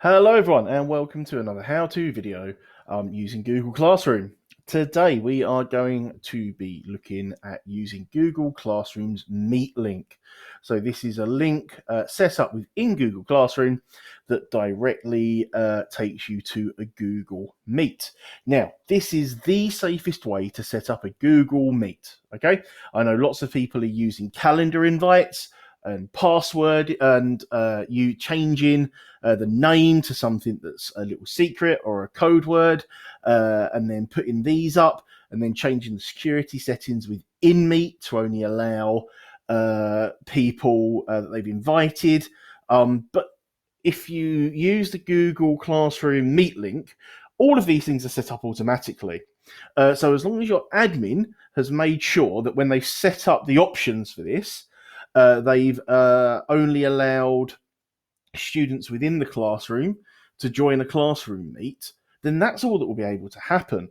Hello everyone and welcome to another how-to video using Google Classroom. Today we are going to be looking at using Google Classroom's Meet link. So this is a link set up within Google Classroom that directly takes you to a Google Meet. Now this is the safest way to set up a Google Meet. Okay, I know lots of people are using calendar invites and password and you changing the name to something that's a little secret or a code word, and then putting these up and then changing the security settings within Meet to only allow people that they've invited. But if you use the Google Classroom Meet link, all of these things are set up automatically. So as long as your admin has made sure that when they set up the options for this, they've only allowed students within the classroom to join a classroom meet, then that's all that will be able to happen.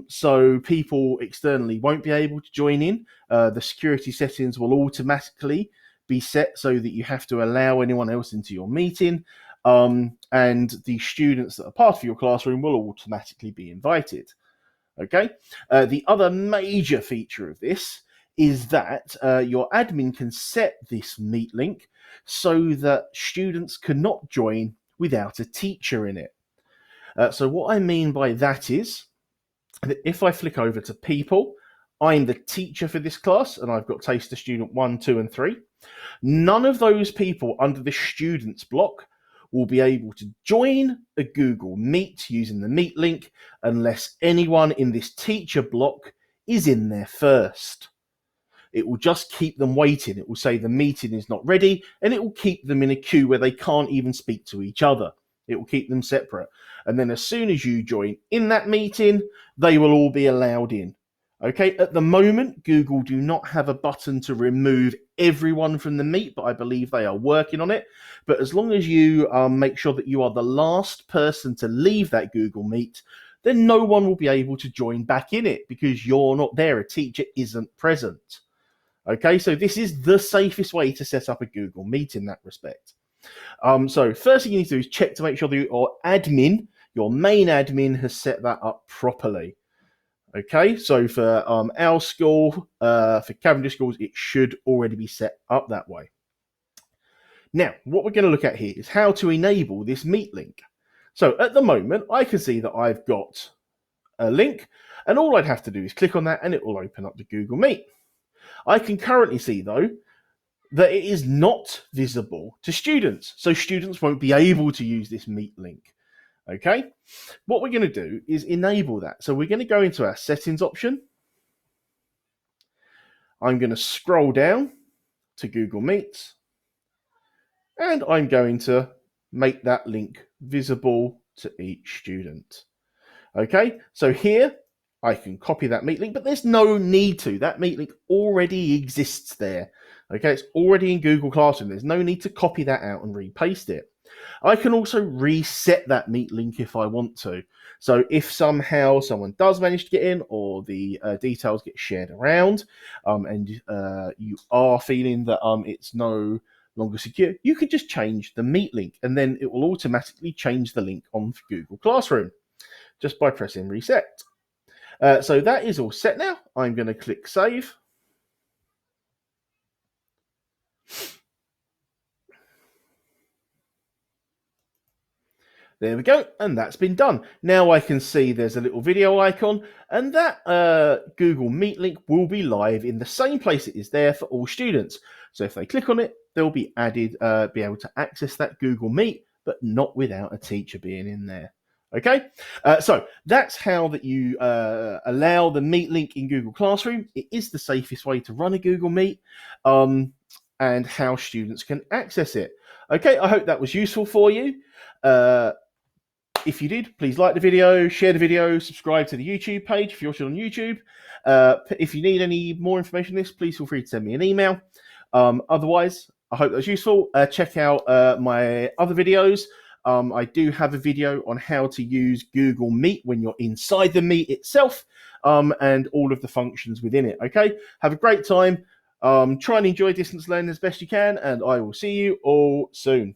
So people externally won't be able to join in. The security settings will automatically be set so that you have to allow anyone else into your meeting. And the students that are part of your classroom will automatically be invited. Okay. The other major feature of this is that your admin can set this Meet link so that students cannot join without a teacher in it. So what I mean by that is that if I flick over to people, I'm the teacher for this class and I've got Taster Student 1, 2 and 3. None of those people under the students block will be able to join a Google Meet using the Meet link unless anyone in this teacher block is in there first. It will just keep them waiting. It will say the meeting is not ready, and it will keep them in a queue where they can't even speak to each other. It will keep them separate. And then as soon as you join in that meeting, they will all be allowed in. Okay, at the moment, Google do not have a button to remove everyone from the Meet, but I believe they are working on it. But as long as you make sure that you are the last person to leave that Google Meet, then no one will be able to join back in it because you're not there. A teacher isn't present. Okay, so this is the safest way to set up a Google Meet in that respect. So first thing you need to do is check to make sure that your admin, your main admin, has set that up properly. Okay, so for our school, for Cavendish schools, it should already be set up that way. Now, what we're going to look at here is how to enable this Meet link. So at the moment, I can see that I've got a link, and all I'd have to do is click on that, and it will open up the Google Meet. I can currently see, though, that it is not visible to students, so students won't be able to use this Meet link. Okay, what we're going to do is enable that. So we're going to go into our settings option. I'm going to scroll down to Google Meets, and I'm going to make that link visible to each student. Okay, so here I can copy that Meet link, but there's no need to. That Meet link already exists there. Okay, it's already in Google Classroom. There's no need to copy that out and repaste it. I can also reset that Meet link if I want to. So if somehow someone does manage to get in or the details get shared around and you are feeling that it's no longer secure, you could just change the Meet link and then it will automatically change the link on Google Classroom just by pressing reset. So that is all set now. I'm going to click save. There we go, and that's been done. Now I can see there's a little video icon, and that Google Meet link will be live in the same place it is there for all students. So if they click on it, they'll be added, be able to access that Google Meet, but not without a teacher being in there. Okay, so that's how that you allow the Meet link in Google Classroom. It is the safest way to run a Google Meet, and how students can access it. Okay, I hope that was useful for you. If you did, please like the video, share the video, subscribe to the YouTube page if you're watching on YouTube. If you need any more information on this, please feel free to send me an email. Otherwise, I hope that was useful. Check out my other videos. I do have a video on how to use Google Meet when you're inside the Meet itself, and all of the functions within it. Okay, have a great time. Try and enjoy distance learning as best you can, and I will see you all soon.